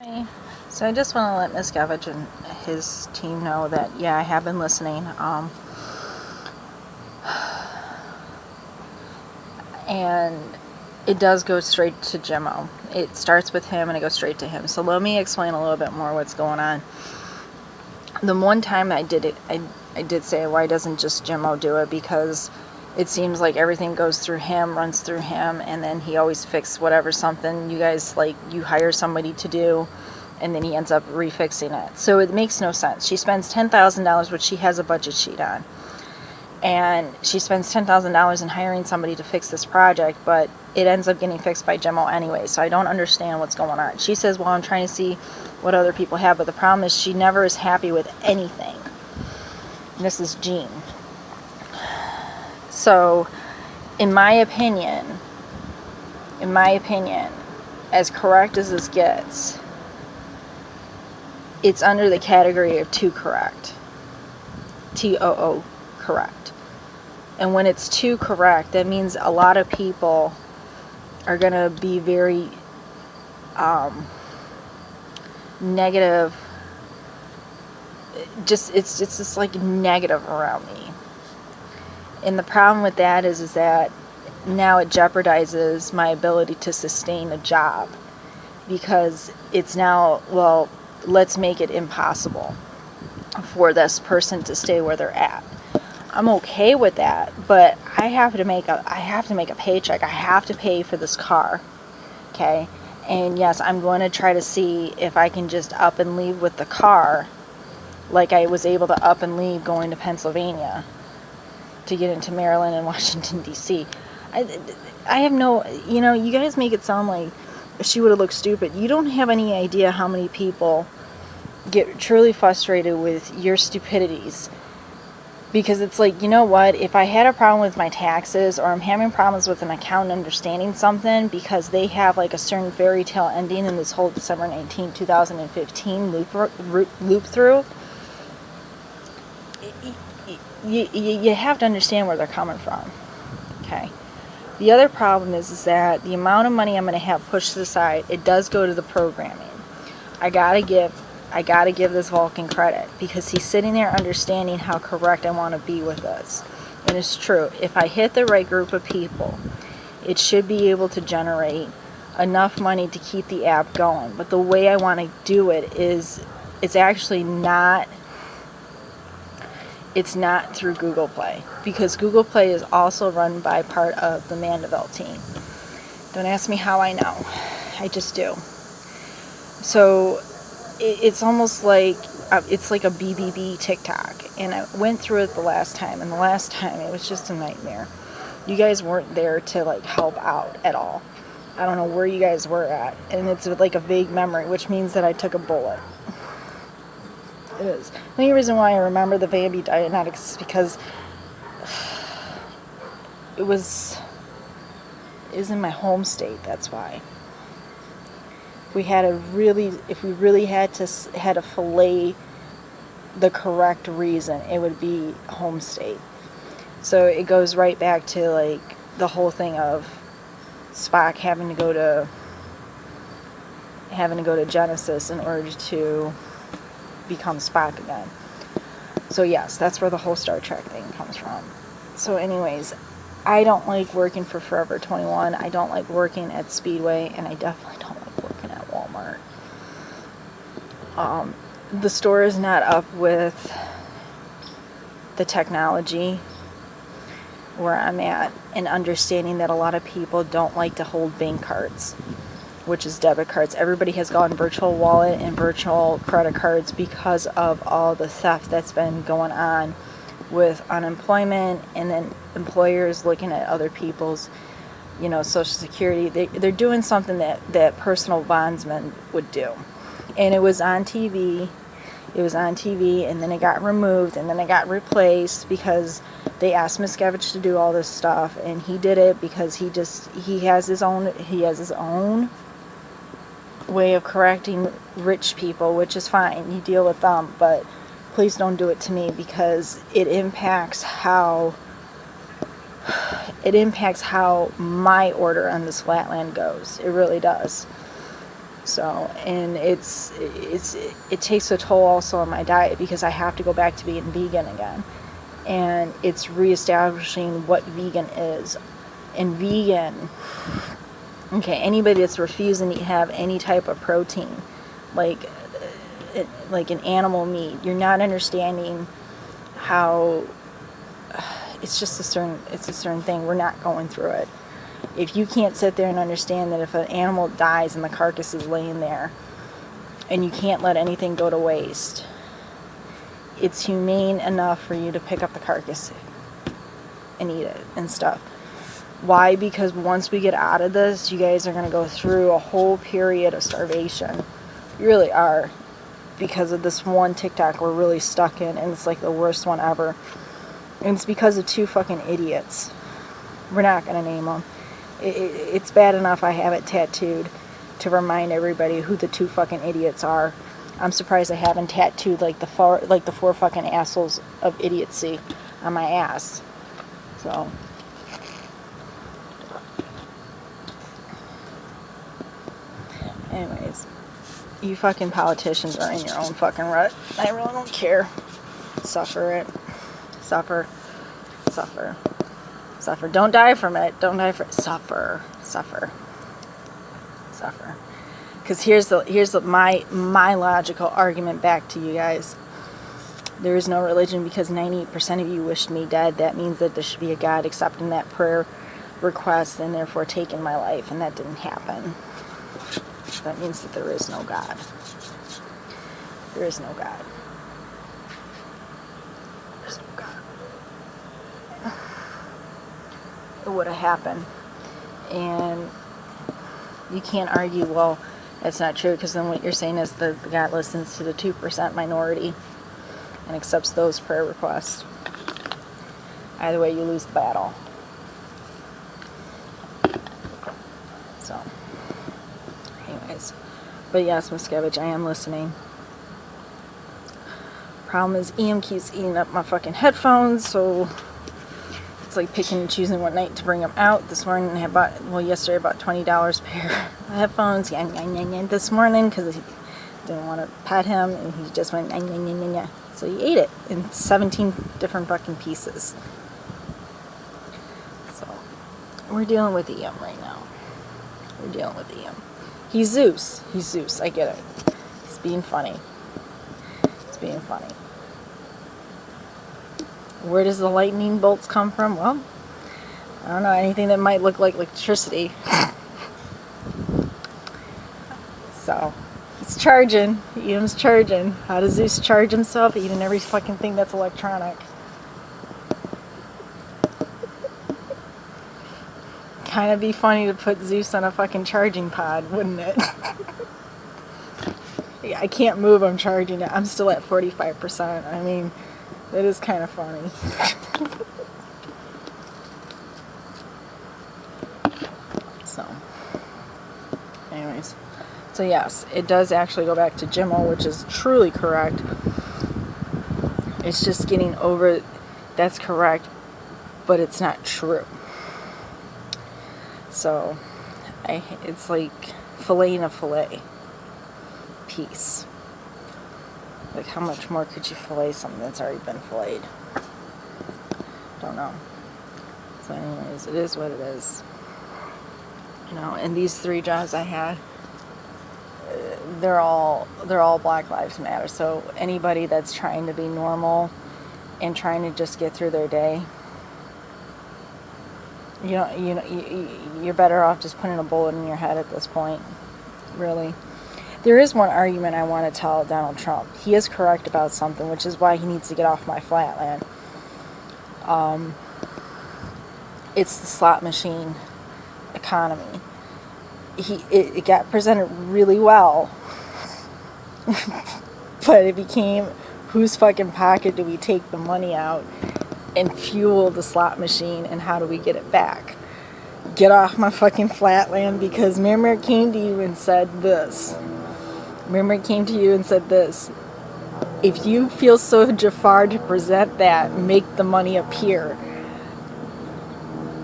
Hey. So I just want to let Miscavige and his team know that, yeah, I have been listening. And it does go straight to Jimmo. It starts with him and it goes straight to him. So let me explain a little bit more what's going on. The one time I did it, I did say, why doesn't just Jimmo do it? Because it seems like everything goes through him, runs through him, and then he always fixes whatever something you guys, like, you hire somebody to do, and then he ends up refixing it. So it makes no sense. She spends $10,000, which she has a budget sheet on, and she spends $10,000 in hiring somebody to fix this project, but it ends up getting fixed by Jimmo anyway. So I don't understand what's going on. She says, well, I'm trying to see what other people have, but the problem is she never is happy with anything. And this is Jean. So in my opinion, as correct as this gets, it's under the category of too correct. TOO correct. And when it's too correct, that means a lot of people are going to be very negative. It's just like negative around me. And the problem with that is that now it jeopardizes my ability to sustain a job, because it's now, well, let's make it impossible for this person to stay where they're at. I'm okay with that, but I have to make a paycheck. I have to pay for this car. Okay? And yes, I'm going to try to see if I can just up and leave with the car, like I was able to up and leave going to Pennsylvania to get into Maryland and Washington, D.C. I have no, you guys make it sound like she would have looked stupid. You don't have any idea how many people get truly frustrated with your stupidities. Because it's like, you know what, if I had a problem with my taxes, or I'm having problems with an accountant understanding something because they have like a certain fairy tale ending in this whole December 19, 2015 loop through, you have to understand where they're coming from. Okay. The other problem is that the amount of money I'm going to have pushed to the side, it does go to the programming. I gotta give this Vulcan credit, because he's sitting there understanding how correct I want to be with this. And it's true. If I hit the right group of people, it should be able to generate enough money to keep the app going. But the way I want to do it is, it's actually not, it's not through Google Play, because Google Play is also run by part of the Mandeville team. Don't ask me how I know. I just do. So it's almost like, it's like a BBB TikTok. And I went through it the last time, and the last time it was just a nightmare. You guys weren't there to like help out at all. I don't know where you guys were at. And it's like a vague memory, which means that I took a bullet. It is. The only reason why I remember the Bambi Dianetics is because it was in my home state. That's why. If we really had to fillet the correct reason, it would be home state. So it goes right back to like the whole thing of Spock having to go to Genesis in order to become Spock again. So yes, that's where the whole Star Trek thing comes from. So anyways, I don't like working for Forever 21. I don't like working at Speedway, and I definitely don't like working at Walmart. The store is not up with the technology where I'm at, and understanding that a lot of people don't like to hold bank cards, which is debit cards. Everybody has gone virtual wallet and virtual credit cards because of all the theft that's been going on with unemployment, and then employers looking at other people's, Social Security. They're doing something that personal bondsmen would do. And it was on TV. And then it got removed, and then it got replaced because they asked Miscavige to do all this stuff, and he did it because he has his own way of correcting rich people, which is fine. You deal with them, but please don't do it to me, because it impacts how my order on this flatland goes. It really does. So, and it takes a toll also on my diet, because I have to go back to being vegan again. And it's reestablishing what vegan is. And vegan, okay, anybody that's refusing to have any type of protein, like an animal meat, you're not understanding how it's just a certain thing. We're not going through it. If you can't sit there and understand that if an animal dies and the carcass is laying there, and you can't let anything go to waste, it's humane enough for you to pick up the carcass and eat it and stuff. Why? Because once we get out of this, you guys are going to go through a whole period of starvation. You really are. Because of this one TikTok we're really stuck in, and it's like the worst one ever. And it's because of 2 fucking idiots. We're not going to name them. It's bad enough I have it tattooed to remind everybody who the 2 fucking idiots are. I'm surprised I haven't tattooed like the 4 fucking assholes of idiocy on my ass. So, anyways, you fucking politicians are in your own fucking rut. I really don't care. Suffer it. Suffer. Suffer. Suffer. Don't die from it. Don't die from it. Suffer. Suffer. Suffer. Because here's my logical argument back to you guys. There is no religion because 98% of you wished me dead. That means that there should be a God accepting that prayer request and therefore taking my life, and that didn't happen. That means that there is no God. There is no God. There's no God. It would have happened. And you can't argue, well, that's not true, because then what you're saying is that God listens to the 2% minority and accepts those prayer requests. Either way, you lose the battle. So, anyways. But yes, Miscavige, I am listening. Problem is, EM keeps eating up my fucking headphones, so it's like picking and choosing what night to bring them out. This morning yesterday I bought $20 a pair of headphones. This morning, because I didn't want to pet him, and he just went, so he ate it in 17 different fucking pieces. So, we're dealing with EM right now. We're dealing with EM. He's Zeus. I get it. He's being funny. Being funny. Where does the lightning bolts come from? Well, I don't know, anything that might look like electricity. So, it's charging. EM's charging. How does Zeus charge himself? Eating every fucking thing that's electronic. Kind of be funny to put Zeus on a fucking charging pod, wouldn't it? I can't move, I'm charging it. I'm still at 45%. I mean, that is kind of funny. So, anyways. So yes, it does actually go back to Jimmo, which is truly correct. It's just getting over, that's correct, but it's not true. So, it's like filleting a fillet piece. Like, how much more could you fillet something that's already been filleted? Don't know. So anyways, it is what it is. You know, and these 3 jobs I had, they're all Black Lives Matter. So anybody that's trying to be normal and trying to just get through their day, you're better off just putting a bullet in your head at this point. Really. There is one argument I want to tell Donald Trump. He is correct about something, which is why he needs to get off my flatland. It's the slot machine economy. It got presented really well, but it became, whose fucking pocket do we take the money out and fuel the slot machine, and how do we get it back? Get off my fucking flatland, because remember it came to you and said this. If you feel so Jafar to present that, make the money appear.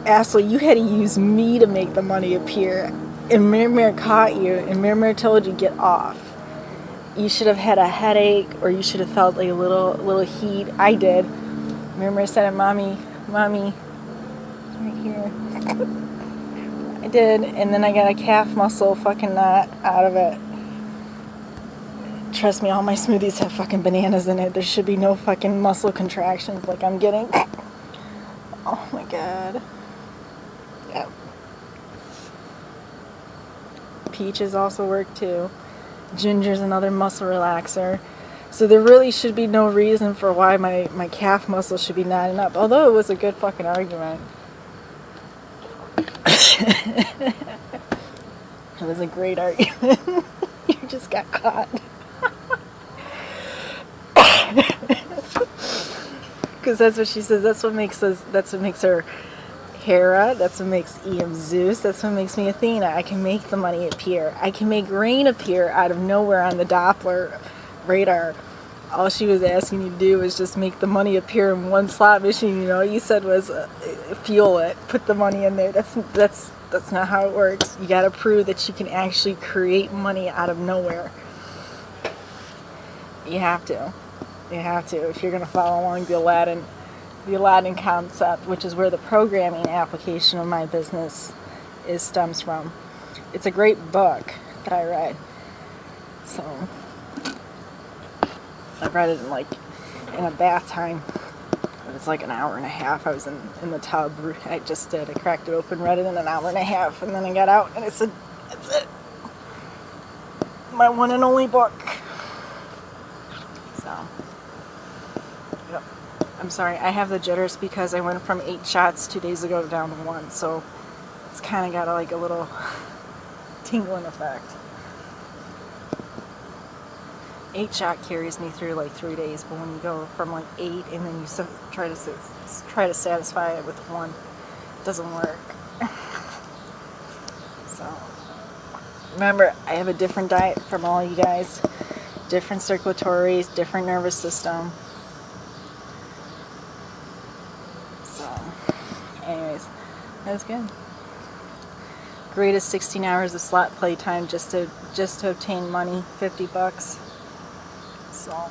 Ashley, you had to use me to make the money appear. and Mir caught you, and Mir told you get off. You should have had a headache, or you should have felt like a little heat. I did. Mir said, "Mommy, right here." I did, and then I got a calf muscle fucking knot out of it. Trust me, all my smoothies have fucking bananas in it. There should be no fucking muscle contractions like I'm getting. Oh my god. Yep. Peaches also work too. Ginger's another muscle relaxer. So there really should be no reason for why my calf muscle should be knotting up. Although it was a good fucking argument. It was a great argument. You just got caught. Because that's what she says. That's what makes her Hera. That's what makes Eam Zeus. That's what makes me Athena. I can make the money appear. I can make rain appear out of nowhere on the Doppler radar. All she was asking you to do was just make the money appear in one slot machine. You know, you said was fuel it, put the money in there. That's not how it works. You got to prove that you can actually create money out of nowhere. You have to. You have to if you're going to follow along the Aladdin concept, which is where the programming application of my business stems from. It's a great book that I read. So I read it in a bath time. It was like an hour and a half. I was in the tub. I just did. I cracked it open, read it in an hour and a half, and then I got out and I said, "That's it. My one and only book." So, yep. I'm sorry. I have the jitters because I went from 8 shots 2 days ago down to 1. So it's kind of got a little tingling effect. 8 shot carries me through 3 days, but when you go from 8 and then you try to satisfy it with 1, it doesn't work. So remember, I have a different diet from all you guys, different circulatories, different nervous system. So, anyways, that was good. Greatest 16 hours of slot play time just to obtain money, $50. So,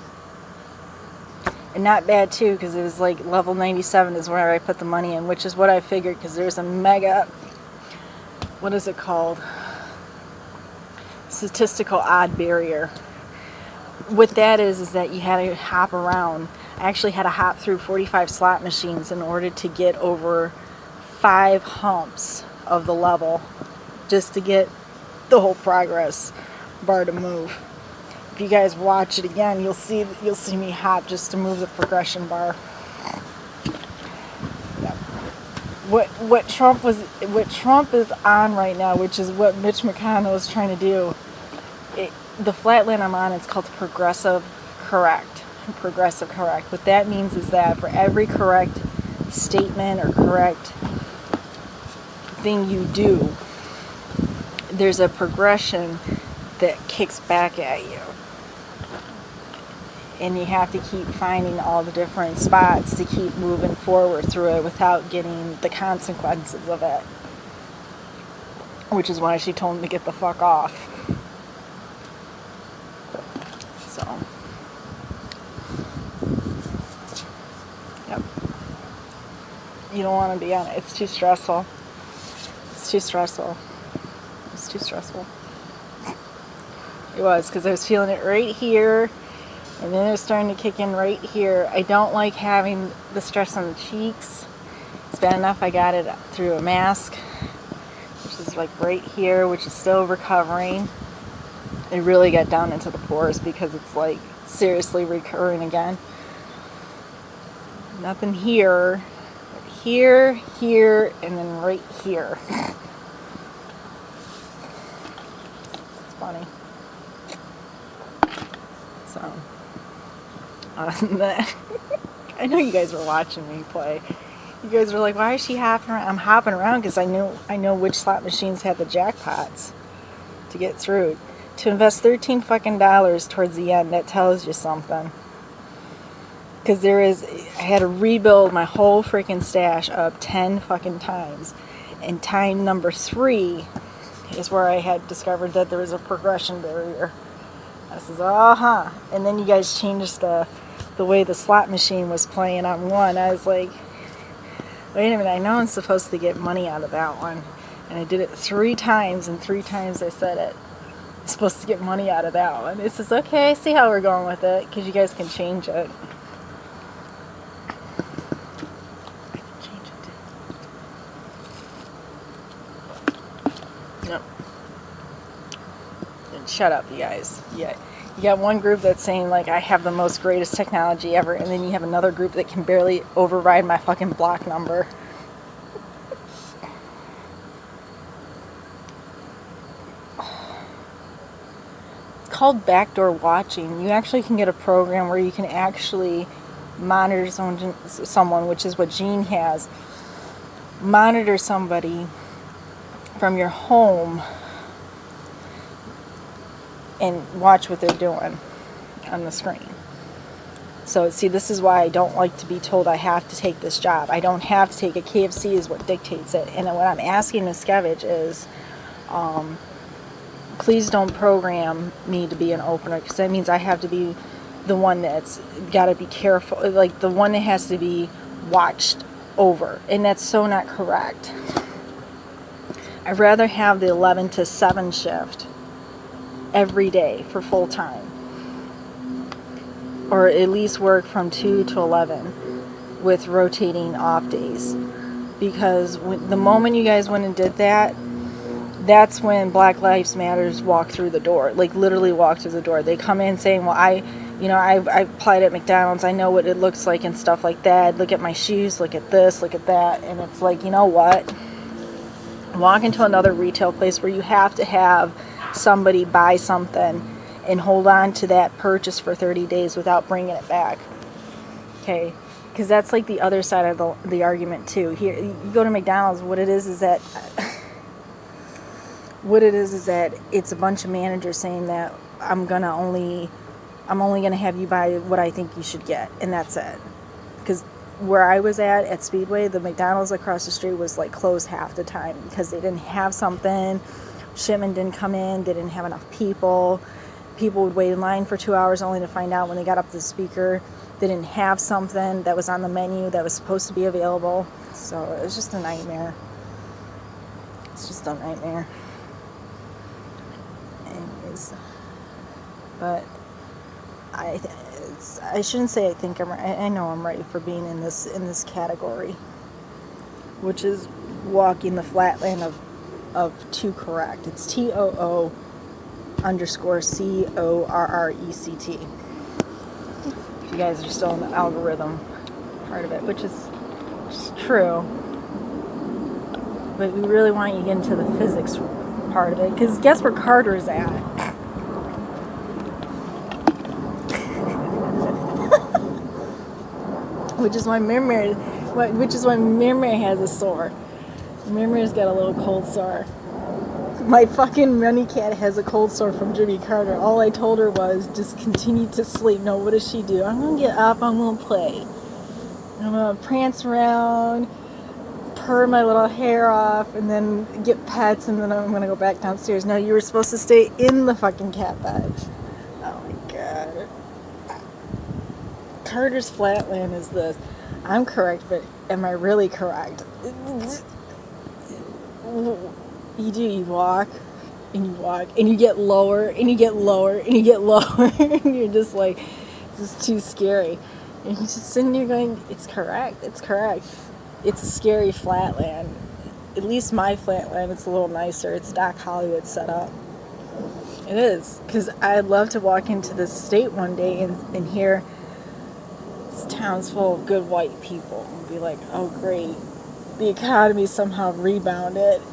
and not bad too, because it was level 97 is where I put the money in, which is what I figured, because there's a mega, what is it called? Statistical odd barrier. What that is that you had to hop around. I actually had to hop through 45 slot machines in order to get over 5 humps of the level, just to get the whole progress bar to move. If you guys watch it again, you'll see me hop just to move the progression bar. Yep. What Trump is on right now, which is what Mitch McConnell is trying to do. The flatland I'm on, it's called progressive correct. Progressive correct. What that means is that for every correct statement or correct thing you do, there's a progression that kicks back at you. And you have to keep finding all the different spots to keep moving forward through it without getting the consequences of it. Which is why she told him to get the fuck off. So, yep. You don't want to be on it. It's too stressful. It's too stressful. It's too stressful. It was, because I was feeling it right here. And then it was starting to kick in right here. I don't like having the stress on the cheeks. It's bad enough I got it through a mask, which is right here, which is still recovering. It really got down into the pores because it's seriously recurring again. Nothing here, but here, and then right here. It's funny. So. I know you guys were watching me play. You guys were like, "Why is she hopping around?" I'm hopping around because I know which slot machines have the jackpots to get through. To invest $13 fucking towards the end, that tells you something. Because I had to rebuild my whole freaking stash up 10 fucking times, and time number 3 is where I had discovered that there was a progression barrier. I says, uh-huh. And then you guys changed the way the slot machine was playing on one. I was like, wait a minute, I know I'm supposed to get money out of that one. And I did it 3 times, and 3 times I said it. I'm supposed to get money out of that one. It says, okay, I see how we're going with it, because you guys can change it. No. Shut up, you guys. Yeah. You got one group that's saying, like, I have the most greatest technology ever, and then you have another group that can barely override my fucking block number. It's called backdoor watching. You actually can get a program where you can actually monitor someone, which is what Gene has. Monitor somebody from your home and watch what they're doing on the screen. So, see, this is why I don't like to be told I have to take this job. I don't have to take it. KFC is what dictates it. And what I'm asking Miscavige is, please don't program me to be an opener, because that means I have to be the one that's got to be careful, like the one that has to be watched over. And that's so not correct. I'd rather have the 11 to 7 shift every day for full time, or at least work from 2 to 11 with rotating off days, because the moment you guys went and did that, that's when Black Lives Matters walk through the door, like literally walk through the door. They come in saying, well, I applied at McDonald's, I know what it looks like and stuff like that, look at my shoes, look at this, look at that. And it's like, you know what, walk into another retail place where you have to have somebody buy something and hold on to that purchase for 30 days without bringing it back. Okay, because that's like the other side of the argument too. Here, you go to McDonald's, what it is that it's a bunch of managers saying that I'm only gonna have you buy what I think you should get, and that's it. Because where I was at Speedway, the McDonald's across the street was like closed half the time because they didn't have something. Shipment didn't come in, they didn't have enough people. People would wait in line for 2 hours only to find out when they got up to the speaker they didn't have something that was on the menu that was supposed to be available. So it was just a nightmare. It's just a nightmare. Anyways, but I shouldn't say I think I know I'm ready for being in this category, which is walking the flatland of too correct. It's TOO_CORRECT. If you guys are still in the algorithm part of it, which is true, but we really want you to get into the physics part of it, because guess where Carter's at? Which is why Mirror has a sore. Mirror's got a little cold sore. My fucking money cat has a cold sore from Jimmy Carter. All I told her was just continue to sleep. No, what does she do? I'm gonna get up, I'm gonna play. I'm gonna prance around, purr my little hair off, and then get pets, and then I'm gonna go back downstairs. No, you were supposed to stay in the fucking cat bed. Oh my god. Carter's flatland is this. I'm correct, but am I really correct? You walk, and you walk, and you get lower, and you get lower, and you get lower, and you're just like, this is too scary. And you're just sitting there going, it's correct. It's a scary flatland. At least my flatland, it's a little nicer. It's Doc Hollywood set up. It is, because I'd love to walk into this state one day and hear this town's full of good white people and be like, oh great, the economy somehow rebounded.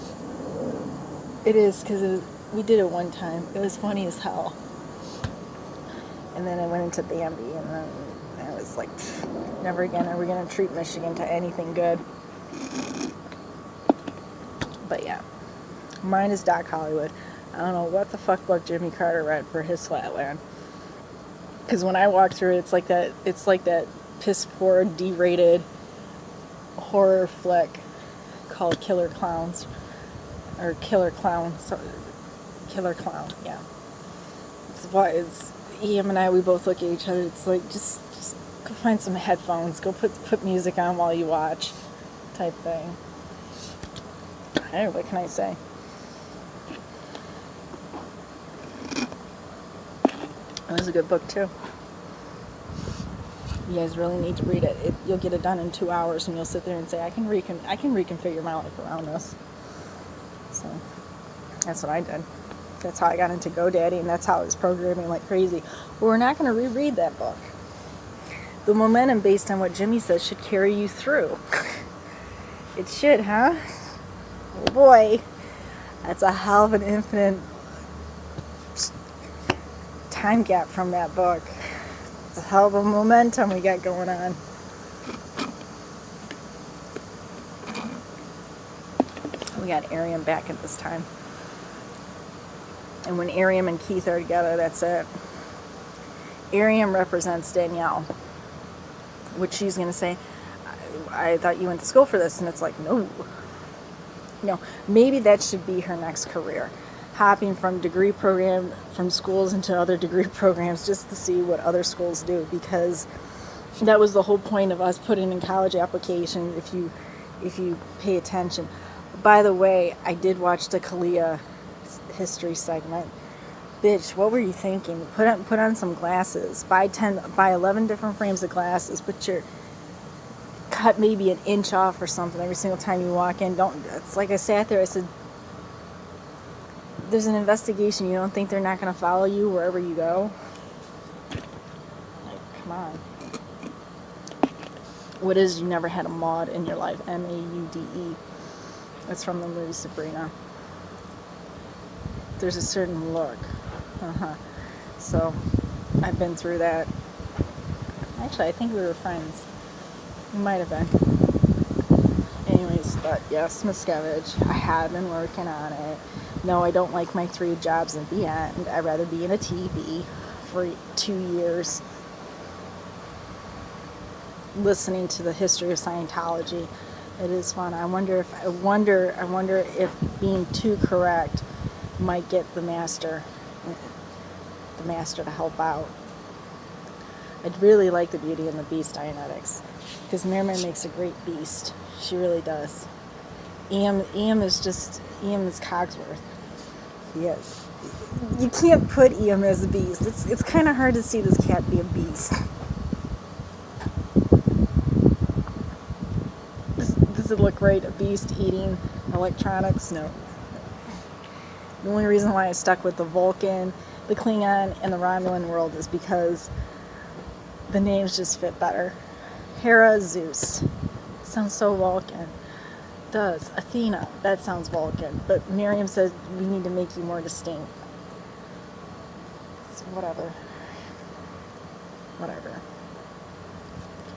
It is, because we did it one time. It was funny as hell. And then I went into Bambi, and then I was like, never again are we going to treat Michigan to anything good. But yeah, mine is Doc Hollywood. I don't know what the fuck about Jimmy Carter read for his flatland. Because when I walk through it, it's like that piss poor, D-rated horror flick called Killer Clowns. or Killer Clown. So, Killer Clown, yeah. It's Ian and I, we both look at each other. It's like, just go find some headphones. Go put music on while you watch, type thing. Hey, what can I say? It was a good book too. You guys really need to read it. You'll get it done in 2 hours, and you'll sit there and say, I can reconfigure my life around this. So that's what I did. That's how I got into GoDaddy, and that's how I was programming like crazy. But we're not going to reread that book. The momentum based on what Jimmy says should carry you through. It should, huh? Oh boy, that's a hell of an infinite time gap from that book. It's a hell of a momentum we got going on. We got Ariam back at this time. And when Ariam and Keith are together, that's it. Ariam represents Danielle, which she's going to say, I thought you went to school for this. And it's like, no. Maybe that should be her next career. Hopping from schools into other degree programs just to see what other schools do, because that was the whole point of us putting in college application, if you pay attention. By the way, I did watch the Kalia history segment. Bitch, what were you thinking? Put on some glasses. Buy 11 different frames of glasses. Cut maybe an inch off or something every single time you walk in. It's like I sat there, I said, there's an investigation. You don't think they're not going to follow you wherever you go? Like, come on. What is you never had a Maud in your life? Maude. That's from the movie Sabrina. There's a certain look. So, I've been through that. Actually, I think we were friends. We might have been. Anyways, but yes, Miscavige. I have been working on it. No, I don't like my 3 jobs at the end. I'd rather be in a TV for 2 years listening to the history of Scientology. It is fun. I wonder if being too correct might get the master to help out. I'd really like the Beauty and the Beast Dianetics, because Merriman makes a great beast. She really does. Ian is Cogsworth. He is. You can't put Ian as a beast. It's kind of hard to see this cat be a beast. Does it look right? A beast eating electronics? No. The only reason why I stuck with the Vulcan, the Klingon, and the Romulan world is because the names just fit better. Hera, Zeus. Sounds so Vulcan. Does. Athena, that sounds Vulcan. But Miriam says we need to make you more distinct. So whatever.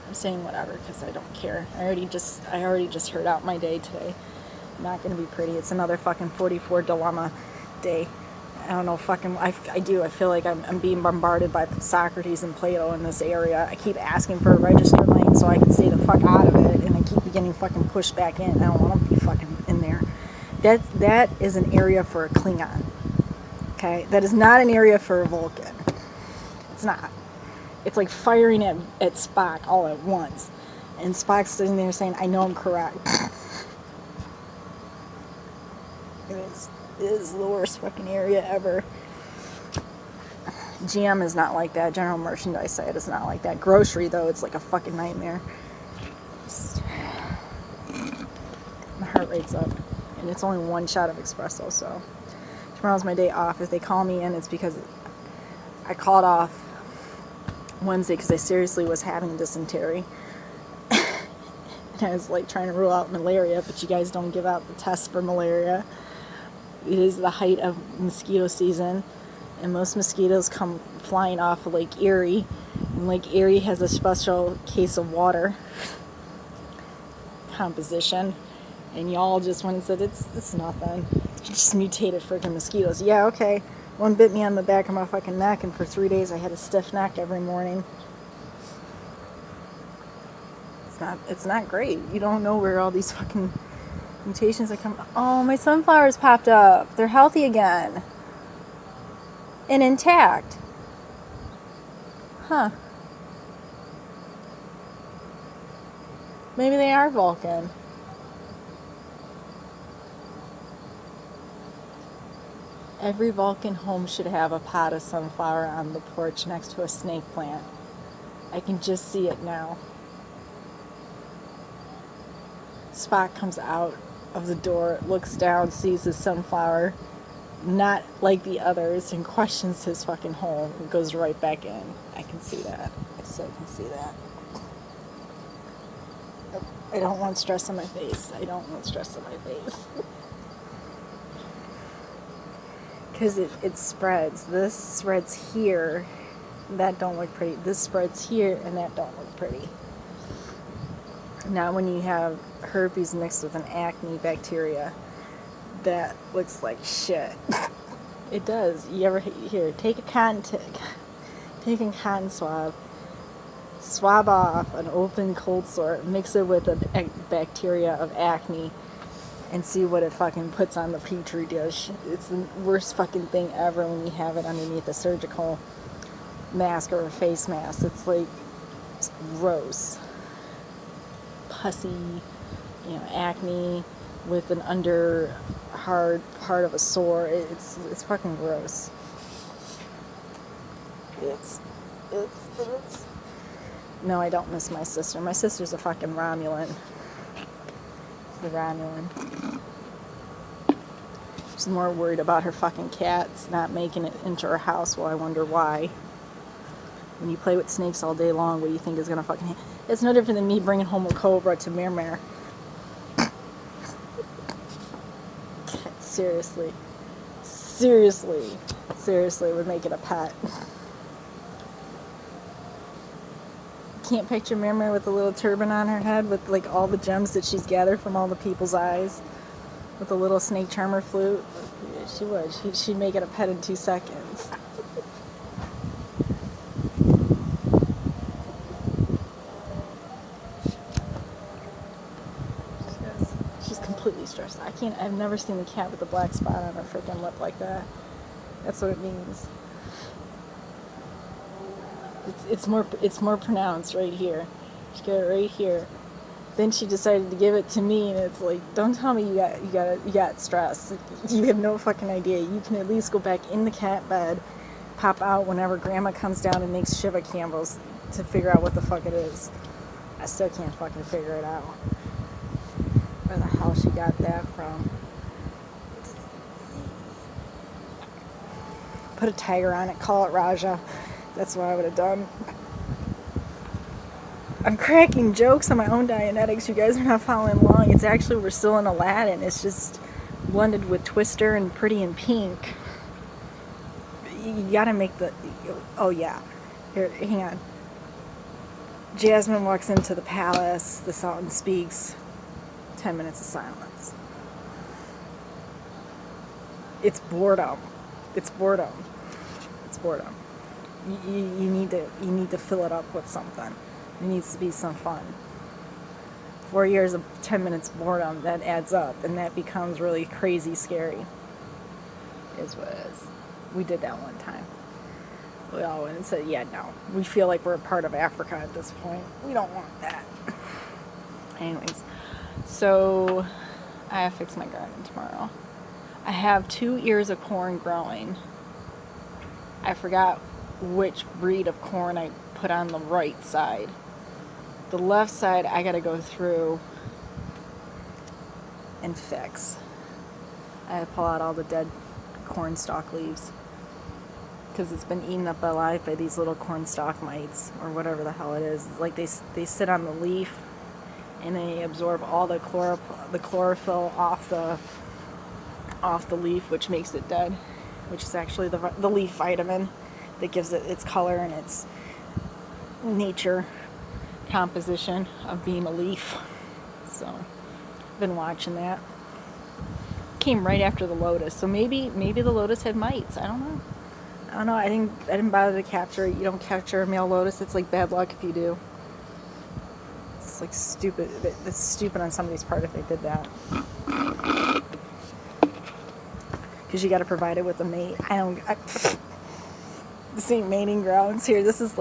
I'm saying whatever because I don't care. I already just heard out my day today. Not gonna be pretty. It's another fucking 44 dilemma day. I don't know, I do. I feel like I'm being bombarded by Socrates and Plato in this area. I keep asking for a register lane so I can stay the fuck out of it, and I keep getting fucking pushed back in. I don't want to be fucking in there. That is an area for a Klingon. Okay? That is not an area for a Vulcan. It's not. It's like firing at Spock all at once. And Spock's sitting there saying, I know I'm correct. It is the worst fucking area ever. GM is not like that. General merchandise site is not like that. Grocery, though, it's like a fucking nightmare. My heart rate's up. And it's only 1 shot of espresso, so tomorrow's my day off. If they call me in, it's because I called off Wednesday because I seriously was having dysentery. And I was like trying to rule out malaria, but you guys don't give out the test for malaria. It is the height of mosquito season, and most mosquitoes come flying off of Lake Erie. And Lake Erie has a special case of water composition, and y'all just went and said it's nothing. It's just mutated freaking mosquitoes. Yeah, okay. One bit me on the back of my fucking neck, and for 3 days I had a stiff neck every morning. It's not great. You don't know where all these fucking Mutations are coming. Oh, my sunflowers popped up. They're healthy again. And intact. Huh. Maybe they are Vulcan. Every Vulcan home should have a pot of sunflower on the porch next to a snake plant. I can just see it now. Spock comes out of the door, looks down, sees his sunflower, not like the others, and questions his fucking home and goes right back in. I can see that. I so can see that. I don't want stress on my face. I don't want stress on my face. Because it spreads. This spreads here. That don't look pretty. This spreads here, and that don't look pretty. Now when you have herpes mixed with an acne bacteria, that looks like shit. It does. You ever here? Take a cotton swab, swab off an open cold sore, mix it with a bacteria of acne, and see what it fucking puts on the petri dish. It's the worst fucking thing ever when you have it underneath a surgical mask or a face mask. It's like, it's gross. Pussy, acne with an under hard part of a sore. It's fucking gross. It's. No, I don't miss my sister. My sister's a fucking Romulan. The Romulan. She's more worried about her fucking cats not making it into her house. Well, I wonder why. When you play with snakes all day long, what do you think is gonna fucking... It's no different than me bringing home a cobra to Mirmir. Seriously, would make it a pet. Can't picture Mirmir with a little turban on her head with like all the gems that she's gathered from all the people's eyes, with a little snake charmer flute. Yeah, she would. She'd make it a pet in 2 seconds. She's completely stressed. I've never seen a cat with a black spot on her freaking lip like that. That's what it means. It's more pronounced right here. She got it right here. Then she decided to give it to me, and it's like, don't tell me you got stress. You have no fucking idea. You can at least go back in the cat bed, pop out whenever Grandma comes down and makes Shiva candles to figure out what the fuck it is. I still can't fucking figure it out. Where the hell she got that from? Put a tiger on it, call it Raja. That's what I would have done. I'm cracking jokes on my own Dianetics. You guys are not following along. It's actually, we're still in Aladdin. It's just blended with Twister and Pretty in Pink. You gotta make the... Oh, yeah. Here, hang on. Jasmine walks into the palace. The Sultan speaks. 10 minutes of silence. It's boredom. It's boredom. It's boredom. You need to fill it up with something. It needs to be some fun. 4 years of 10 minutes boredom, that adds up, and that becomes really crazy scary. Is what it is. We did that one time. We all went and said, yeah, no. We feel like we're a part of Africa at this point. We don't want that. Anyways, so I have to fix my garden tomorrow. I have 2 ears of corn growing. I forgot which breed of corn I put on the right side. The left side I gotta go through and fix. I had to pull out all the dead corn stalk leaves because it's been eaten up alive by these little corn stalk mites or whatever the hell it is. It's like they sit on the leaf and they absorb all the chlorophyll off the leaf, which makes it dead, which is actually the leaf vitamin that gives it its color and its nature composition of being a leaf. So I've been watching that. Came right after the lotus, so maybe the lotus had mites. I don't know. I didn't bother to capture it. You don't capture a male lotus. It's like bad luck if you do. It's like stupid. It's stupid on somebody's part if they did that. because you got to provide it with a mate. This ain't mating grounds here. This is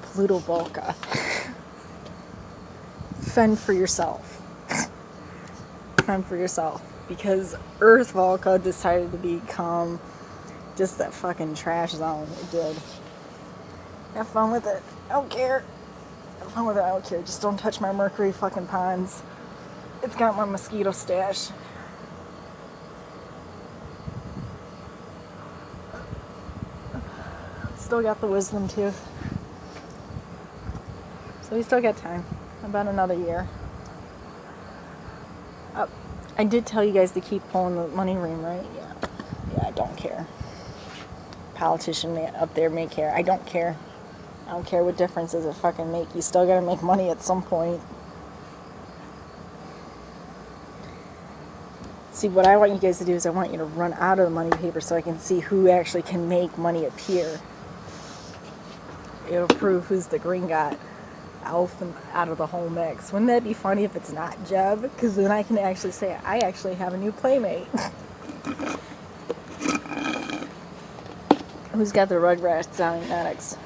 Pluto Volca. Fend for yourself. Fend for yourself. Because Earth Volca decided to become just that fucking trash zone. It did. Have fun with it. I don't care. Have fun with it. I don't care. Just don't touch my mercury fucking ponds. It's got my mosquito stash. Still got the wisdom tooth. So we still got time. About another year. I did tell you guys to keep pulling the money ring, right? Yeah, I don't care. Politician up there may care. I don't care. I don't care what difference does it fucking make. You still gotta make money at some point. See, what I want you guys to do is I want you to run out of the money paper so I can see who actually can make money appear. It'll prove who's the gringot out of the whole mix. Wouldn't that be funny if it's not Jeb? Because then I can actually say, I actually have a new playmate. Who's got the Rugrats Zonetics?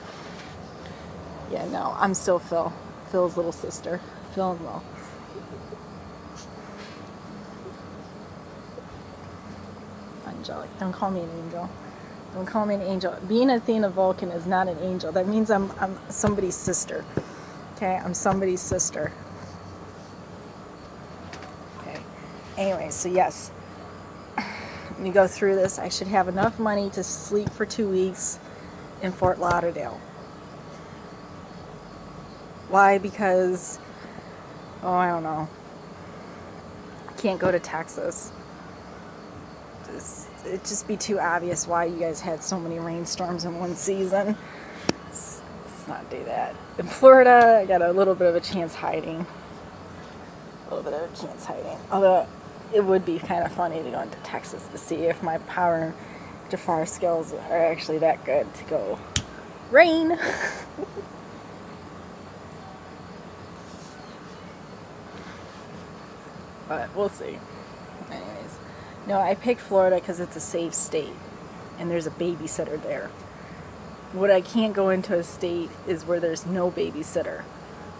Yeah, no, I'm still Phil. Phil's little sister. Phil and Will. Angelic. Don't call me an angel. Don't call me an angel. Being Athena Vulcan is not an angel. That means I'm somebody's sister. Okay, I'm somebody's sister. Okay. Anyway, so yes. When you go through this, I should have enough money to sleep for 2 weeks in Fort Lauderdale. Why? Because, I don't know. I can't go to Texas. It'd just be too obvious why you guys had so many rainstorms in one season. Let's not do that. In Florida, I got a little bit of a chance hiding. Although it would be kind of funny to go into Texas to see if my power Jafar skills are actually that good to go rain. But we'll see. Anyways. No, I picked Florida because it's a safe state. And there's a babysitter there. What I can't go into a state is where there's no babysitter.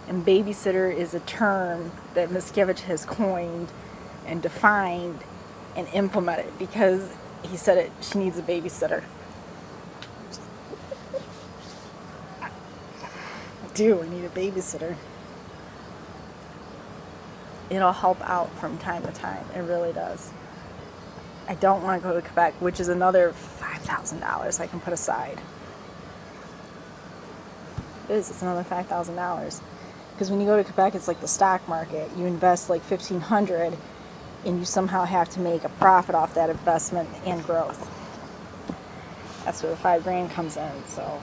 And babysitter is a term that Miscavige has coined and defined and implemented because he said it. She needs a babysitter. I need a babysitter. It'll help out from time to time. It really does. I don't want to go to Quebec, which is another $5,000 I can put aside. It's another $5,000. Because when you go to Quebec, it's like the stock market. You invest like $1,500 and you somehow have to make a profit off that investment and growth. That's where the $5,000 comes in. So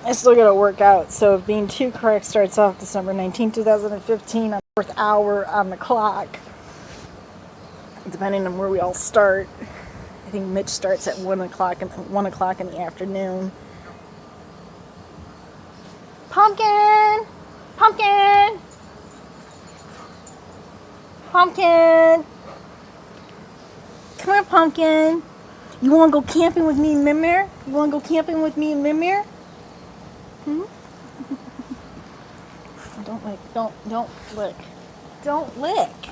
I still got to work out. So if being 2 correct starts off December 19, 2015 on the 4th hour on the clock, depending on where we all start. I think Mitch starts at 1 o'clock in the afternoon. Pumpkin! Pumpkin! Pumpkin! Come here, Pumpkin. You want to go camping with me and Mimir? Hmm? Don't lick. Don't lick. Don't lick.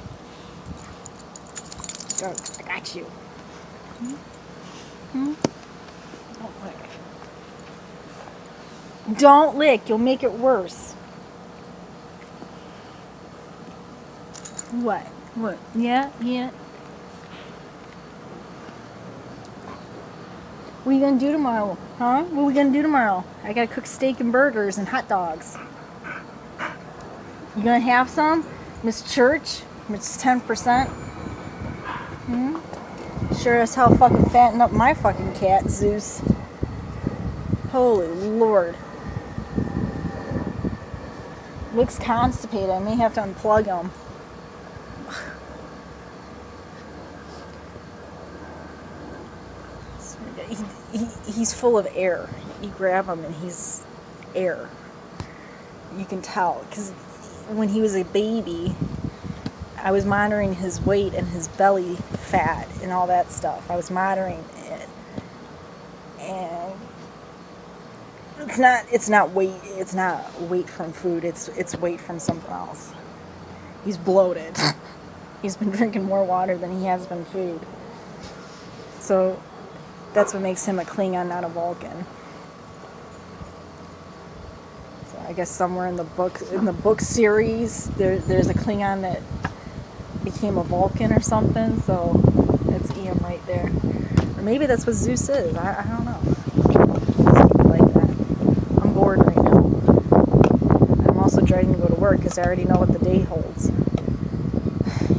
Go. I got you. Don't lick. Don't lick. You'll make it worse. What? Yeah? What are you going to do tomorrow? Huh? What are we going to do tomorrow? I got to cook steak and burgers and hot dogs. You going to have some? Miss Church? Miss 10%? Sure as hell fucking fatten up my fucking cat, Zeus. Holy Lord. Looks constipated. I may have to unplug him. He's full of air. You grab him and he's air. You can tell. Because when he was a baby, I was monitoring his weight and his belly fat and all that stuff. I was monitoring it. And it's not weight from food, it's weight from something else. He's bloated. He's been drinking more water than he has been food. So that's what makes him a Klingon, not a Vulcan. So I guess somewhere in the book series, there's a Klingon that became a Vulcan or something. So that's Ian right there. Or maybe that's what Zeus is. I don't know. Something like that. I'm bored right now. I'm also dreading to go to work because I already know what the day holds.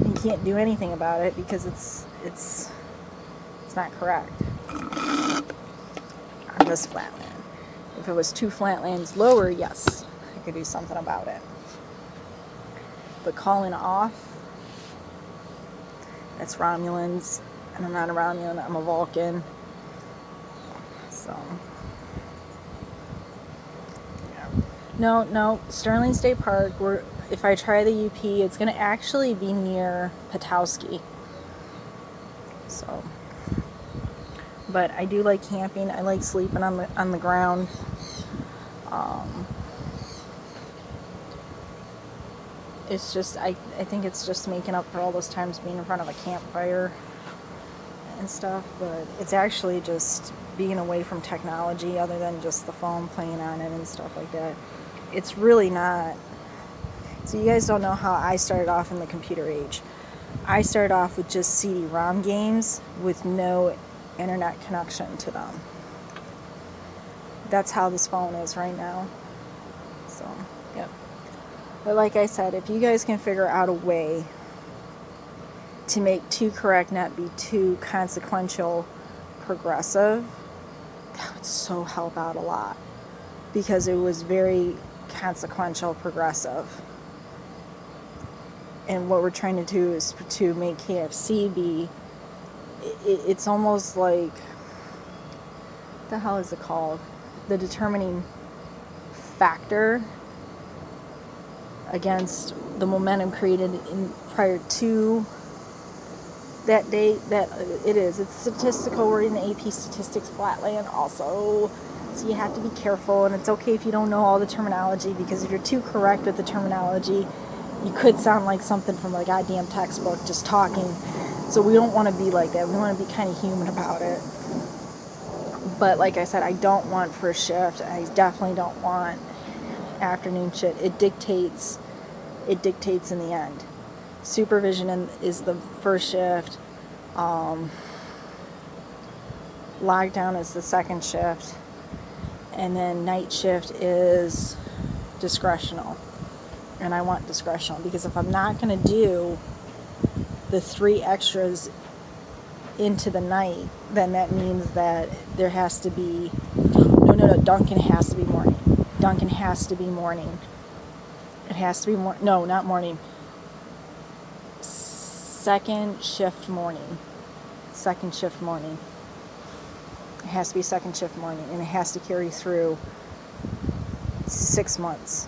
You can't do anything about it because it's not correct on this flatland. If it was 2 flatlands lower, yes, I could do something about it. But calling off, that's Romulans, and I'm not a Romulan, I'm a Vulcan. So, yeah. No, Sterling State Park, if I try the UP, it's going to actually be near Petoskey. So, but I do like camping. I like sleeping on the ground. It's just, I think it's just making up for all those times being in front of a campfire and stuff, but it's actually just being away from technology other than just the phone playing on it and stuff like that. It's really not. So you guys don't know how I started off in the computer age. I started off with just CD-ROM games with no internet connection to them. That's how this phone is right now. So, yep. But like I said, if you guys can figure out a way to make too correct not be too consequential progressive, that would so help out a lot. Because it was very consequential progressive. And what we're trying to do is to make KFC be, it's almost like, what the hell is it called? The determining factor against the momentum created in prior to that date. That it is. It's statistical. We're in the AP statistics flatland also. So you have to be careful, and it's okay if you don't know all the terminology, because if you're too correct with the terminology, you could sound like something from a goddamn textbook just talking. So we don't want to be like that. We want to be kind of human about it. But like I said, I don't want first shift. I definitely don't want afternoon shit. It dictates in the end. Supervision is the first shift. Lockdown is the second shift. And then night shift is discretional. And I want discretional, because if I'm not going to do the 3 extras into the night, then that means that there has to be Duncan has to be morning. Duncan has to be morning. It has to be not morning. Second shift morning. It has to be second shift morning, and it has to carry through 6 months.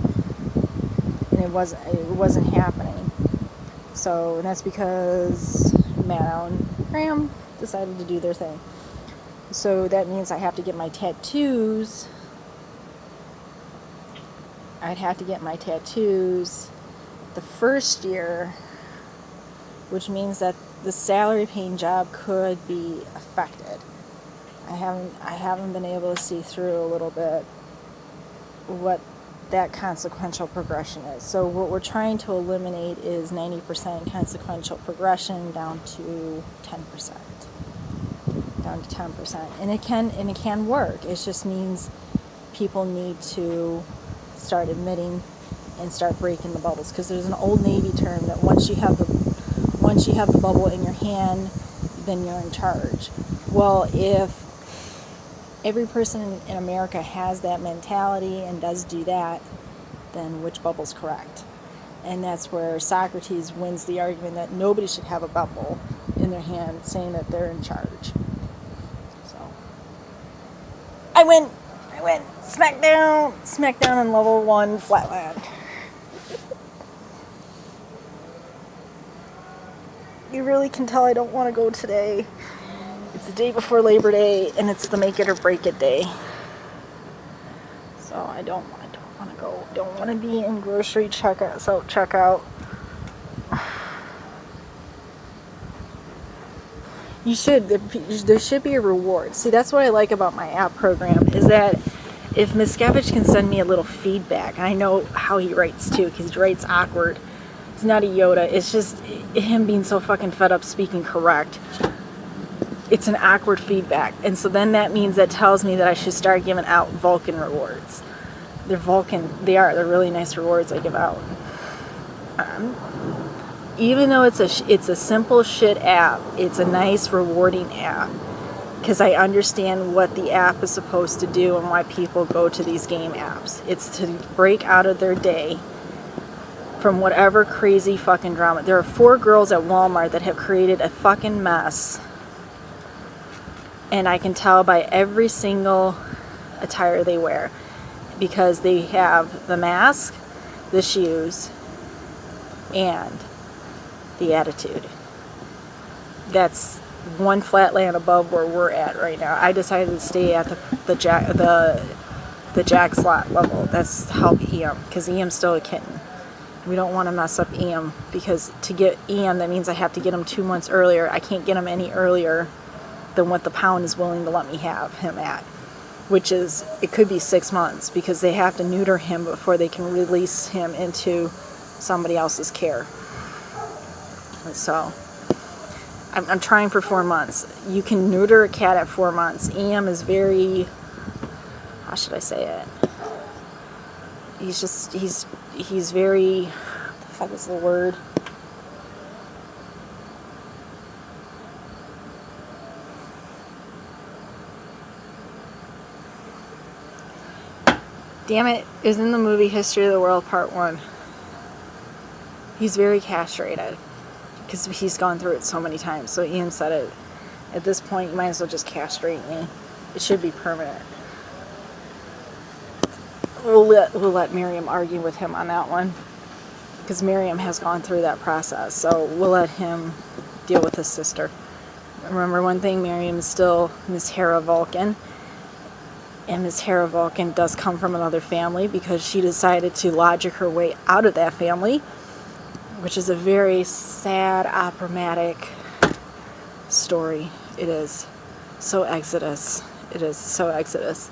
And it wasn't happening. So that's because Matt and Graham decided to do their thing. So that means I have to get my tattoos. I'd have to get my tattoos the first year, which means that the salary paying job could be affected. I haven't been able to see through a little bit what that consequential progression is. So what we're trying to eliminate is 90% consequential progression down to 10%. And it can work. It just means people need to start admitting and start breaking the bubbles, because there's an old Navy term that once you have the bubble in your hand, then you're in charge. Well, if every person in America has that mentality and does do that, then which bubble's correct? And that's where Socrates wins the argument that nobody should have a bubble in their hand saying that they're in charge. So I win. Smackdown on level 1 Flatland. You really can tell I don't want to go today. It's the day before Labor Day, and it's the make it or break it day. So I don't want to go. Don't want to be in grocery checkout. You should. There should be a reward. See, that's what I like about my app program, is that if Miscavige can send me a little feedback, and I know how he writes too, because he writes awkward. He's not a Yoda. It's just him being so fucking fed up speaking correct. It's an awkward feedback. And so then that means that tells me that I should start giving out Vulcan rewards. They're really nice rewards I give out. Even though it's a simple shit app, it's a nice rewarding app. Because I understand what the app is supposed to do and why people go to these game apps. It's to break out of their day from whatever crazy fucking drama. There are 4 girls at Walmart that have created a fucking mess. And I can tell by every single attire they wear. Because they have the mask, the shoes, and the attitude. That's one flatland above where we're at right now. I decided to stay at the Jack slot level. That's help EM, because EM's still a kitten. We don't want to mess up EM, because to get EM, that means I have to get him 2 months earlier. I can't get him any earlier than what the pound is willing to let me have him at, which is, it could be 6 months, because they have to neuter him before they can release him into somebody else's care. So I'm trying for 4 months. You can neuter a cat at 4 months. EM is very, how should I say it? He's very, what the fuck is the word? Damn it, it was in the movie History of the World Part 1. He's very castrated, because he's gone through it so many times. So Ian said it, at this point, you might as well just castrate me. It should be permanent. We'll let Miriam argue with him on that one, because Miriam has gone through that process. So we'll let him deal with his sister. Remember one thing, Miriam is still Miss Hera Vulcan. And Miss Hera Vulcan does come from another family, because she decided to logic her way out of that family, which is a very sad, operatic story. It is so Exodus. It is so Exodus.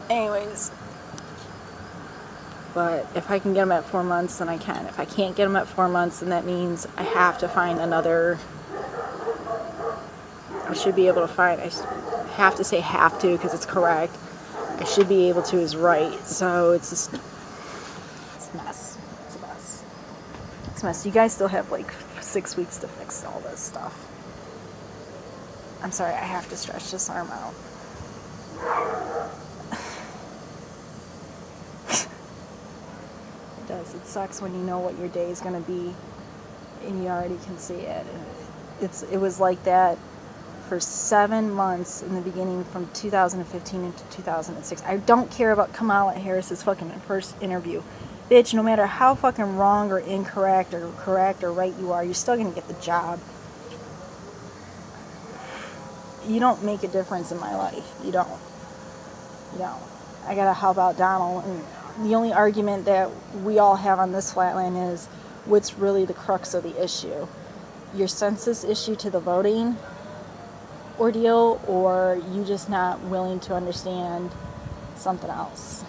Anyways. But if I can get them at 4 months, then I can. If I can't get them at 4 months, then that means I have to find another. I should be able to find. I have to say have to, because it's correct. I should be able to is right. So it's just, it's a mess. It's a mess. It's a mess. You guys still have like 6 weeks to fix all this stuff. I'm sorry, I have to stretch this arm out. It does. It sucks when you know what your day is going to be and you already can see it. It was like that for 7 months in the beginning, from 2015 into 2006. I don't care about Kamala Harris's fucking first interview. Bitch, no matter how fucking wrong or incorrect or correct or right you are, you're still going to get the job. You don't make a difference in my life. You don't. You don't. I got to help out Donald. And the only argument that we all have on this flatland is what's really the crux of the issue. Your census issue to the voting ordeal, or you just not willing to understand something else.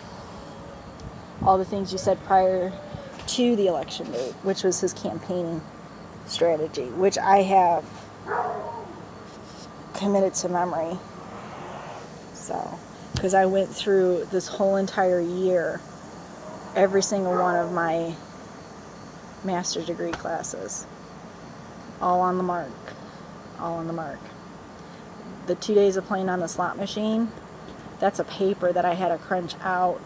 All the things you said prior to the election date, which was his campaigning strategy, which I have committed to memory. So, because I went through this whole entire year, every single one of my master's degree classes, all on the mark. All on the mark. The 2 days of playing on the slot machine, that's a paper that I had to crunch out.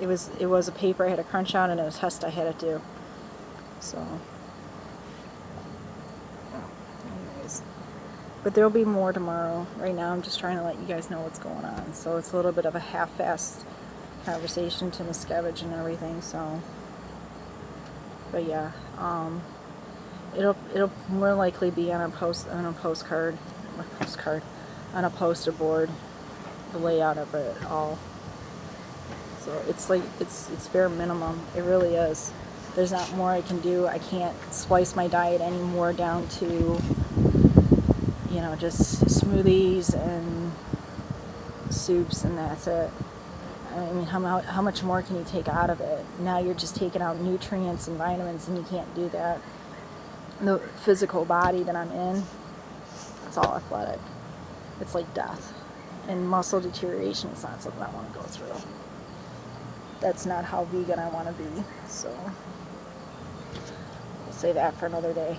It was a paper I had to crunch out, and a test I had to do. So, anyways. But there'll be more tomorrow. Right now I'm just trying to let you guys know what's going on. So it's a little bit of a half-assed conversation to Miscavige and everything. So, but yeah, it'll more likely be on a postcard, on a poster board, the layout of it all. So it's like it's bare minimum. It really is. There's not more I can do. I can't splice my diet anymore down to, you know, just smoothies and soups and that's it. I mean, how much more can you take out of it? Now you're just taking out nutrients and vitamins, and you can't do that. The physical body that I'm in, it's all athletic. It's like death. And muscle deterioration is not something I want to go through. That's not how vegan I want to be. So, we'll save that for another day.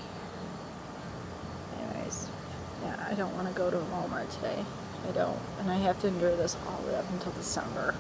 Anyways, yeah, I don't want to go to Walmart today. I don't. And I have to endure this all the way up until December.